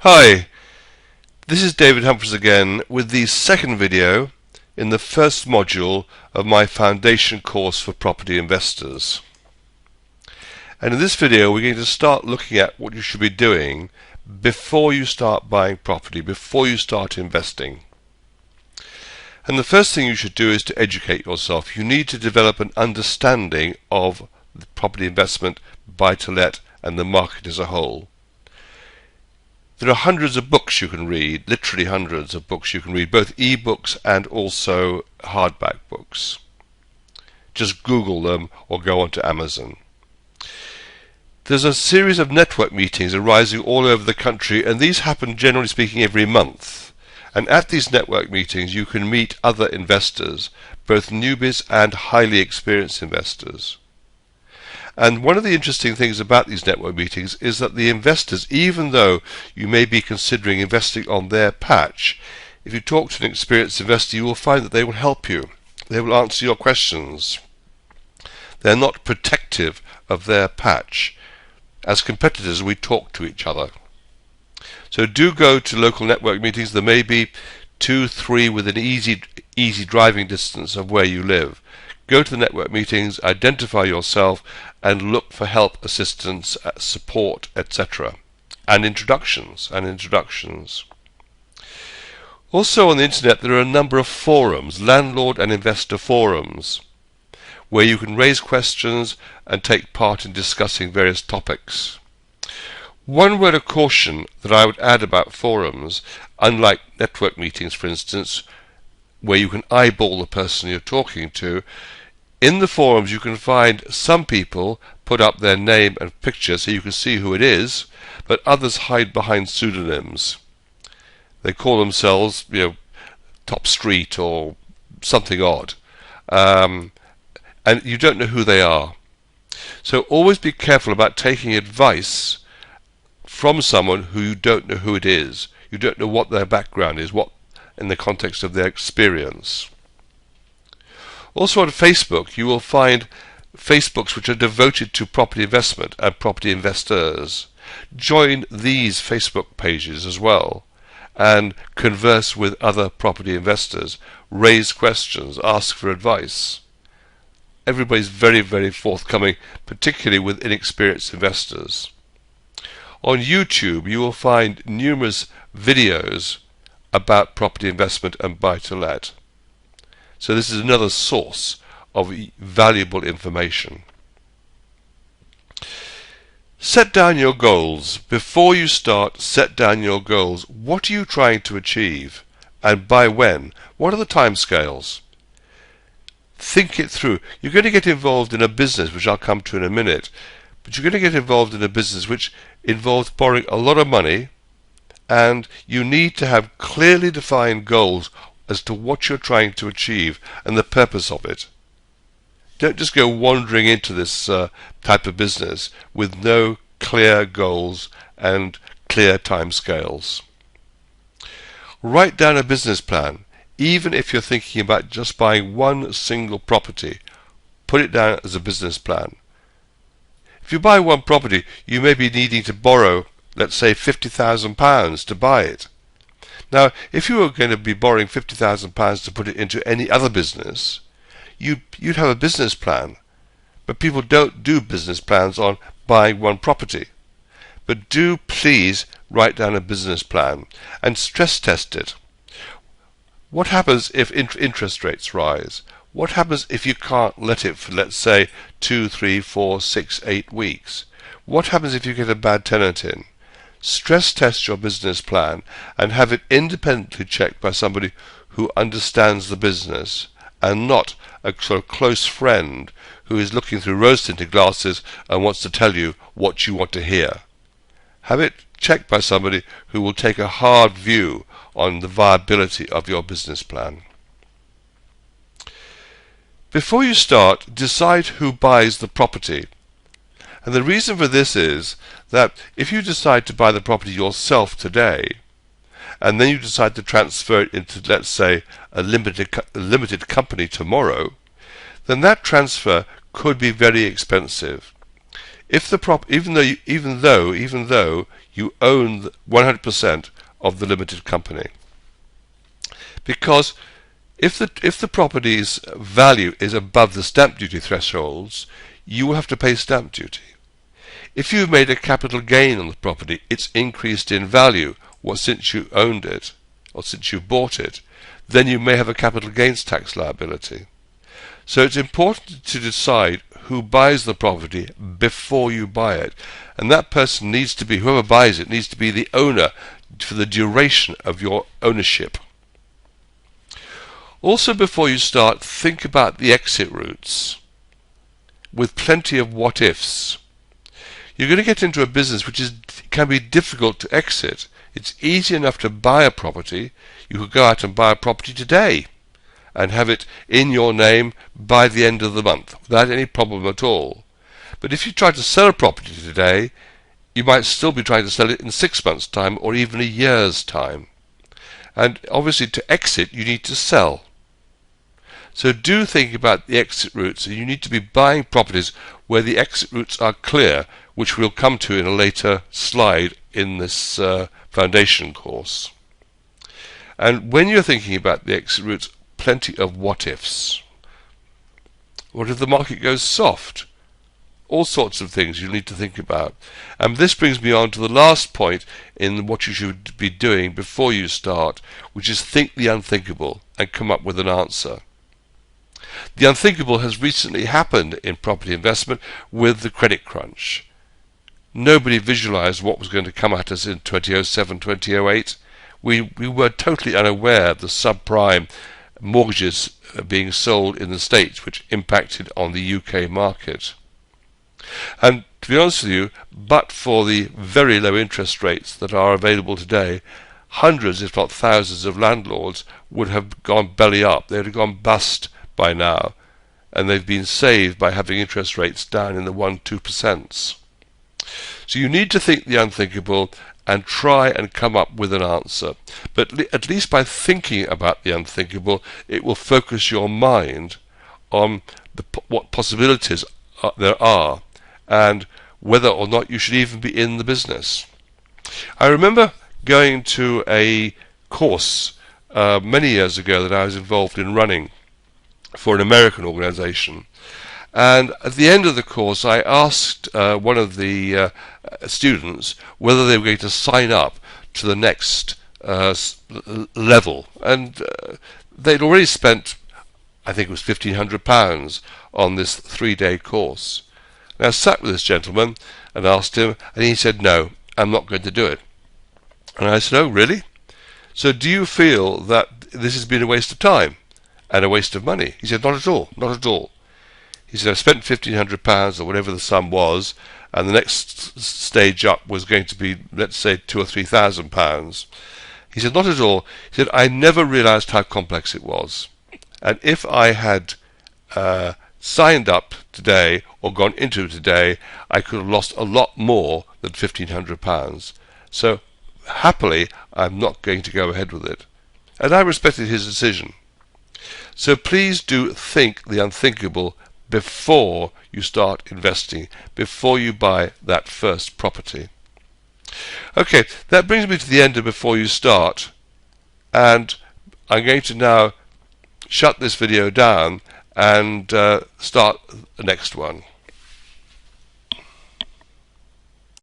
Hi, this is David Humphries again with the second video in the first module of my foundation course for property investors. And in this video we're going to start looking at what you should be doing before you start buying property, before you start investing. And the first thing you should do is to educate yourself. You need to develop an understanding of the property investment, buy-to-let and the market as a whole. There are hundreds of books you can read, literally hundreds of books you can read, both e-books and also hardback books. Just Google them or go onto Amazon. There's a series of network meetings arising all over the country, and these happen, generally speaking, every month. And at these network meetings you can meet other investors, both newbies and highly experienced investors. And one of the interesting things about these network meetings is that the investors, even though you may be considering investing on their patch, if you talk to an experienced investor, you will find that they will help you. They will answer your questions. They're not protective of their patch. As competitors, we talk to each other. So do go to local network meetings. There may be 2, 3 within easy driving distance of where you live. Go to the network meetings, identify yourself, and look for help, assistance, support, etc. and introductions. Also on the internet there are a number of forums, landlord and investor forums, where you can raise questions and take part in discussing various topics. One word of caution that I would add about forums, unlike network meetings for instance, where you can eyeball the person you're talking to, in the forums you can find some people put up their name and picture so you can see who it is, but others hide behind pseudonyms. They call themselves, Top Street or something odd, and you don't know who they are. So always be careful about taking advice from someone who you don't know who it is. You don't know what their background is, what in the context of their experience. Also on Facebook you will find Facebooks which are devoted to property investment and property investors. Join these Facebook pages as well and converse with other property investors, raise questions, ask for advice. Everybody's very, very forthcoming, particularly with inexperienced investors. On YouTube you will find numerous videos about property investment and buy-to-let. So this is another source of valuable information. Set down your goals. Before you start, set down your goals. What are you trying to achieve? And by when? What are the timescales? Think it through. You're going to get involved in a business, which I'll come to in a minute, but you're going to get involved in a business which involves borrowing a lot of money, and you need to have clearly defined goals as to what you're trying to achieve and the purpose of it. Don't just go wandering into this type of business with no clear goals and clear timescales. Write down a business plan. Even if you're thinking about just buying one single property, put it down as a business plan. If you buy one property, you may be needing to borrow, let's say, £50,000 to buy it. Now, if you were going to be borrowing £50,000 to put it into any other business, you'd have a business plan. But people don't do business plans on buying one property. But do please write down a business plan and stress test it. What happens if interest rates rise? What happens if you can't let it for, let's say, 2, 3, 4, 6, 8 weeks? What happens if you get a bad tenant in? Stress test your business plan and have it independently checked by somebody who understands the business and not a sort of close friend who is looking through rose-tinted glasses and wants to tell you what you want to hear. Have it checked by somebody who will take a hard view on the viability of your business plan. Before you start, decide who buys the property. And the reason for this is that if you decide to buy the property yourself today, and then you decide to transfer it into, let's say, a limited company tomorrow, then that transfer could be very expensive. If the even though you own 100% of the limited company. Because if the property's value is above the stamp duty thresholds, you will have to pay stamp duty. If you've made a capital gain on the property, it's increased in value since you owned it, or since you bought it, then you may have a capital gains tax liability. So it's important to decide who buys the property before you buy it. And that person needs to be, whoever buys it, needs to be the owner for the duration of your ownership. Also, before you start, think about the exit routes with plenty of what-ifs. You're going to get into a business which can be difficult to exit. It's easy enough to buy a property. You could go out and buy a property today and have it in your name by the end of the month without any problem at all. But if you try to sell a property today, you might still be trying to sell it in 6 months' time or even a year's time. And obviously to exit you need to sell. So do think about the exit routes. You need to be buying properties where the exit routes are clear, which we'll come to in a later slide in this foundation course. And when you're thinking about the exit routes, plenty of what-ifs. What if the market goes soft? All sorts of things you need to think about. And this brings me on to the last point in what you should be doing before you start, which is think the unthinkable and come up with an answer. The unthinkable has recently happened in property investment with the credit crunch. Nobody visualized what was going to come at us in 2007, 2008. We were totally unaware of the subprime mortgages being sold in the States, which impacted on the UK market. And to be honest with you, but for the very low interest rates that are available today, hundreds, if not thousands, of landlords would have gone belly up. They would have gone bust by now, and they've been saved by having interest rates down in the 1-2%. So you need to think the unthinkable and try and come up with an answer. But at least by thinking about the unthinkable, it will focus your mind on what possibilities there are and whether or not you should even be in the business. I remember going to a course many years ago that I was involved in running for an American organization, and at the end of the course I asked one of the students whether they were going to sign up to the next level, and they'd already spent, I think it was £1,500 on this 3-day course. And I sat with this gentleman and asked him, and he said, "No, I'm not going to do it." And I said, "Oh, really? So do you feel that this has been a waste of time and a waste of money?" He said, "Not at all, not at all." He said, "I spent £1,500 or whatever the sum was, and the next stage up was going to be, let's say, £2,000 or £3,000. He said, "Not at all." He said, "I never realized how complex it was. And if I had signed up today or gone into it today, I could have lost a lot more than £1,500. So happily, I'm not going to go ahead with it." And I respected his decision. So please do think the unthinkable before you start investing, before you buy that first property. Okay, that brings me to the end of before you start, and I'm going to now shut this video down and start the next one.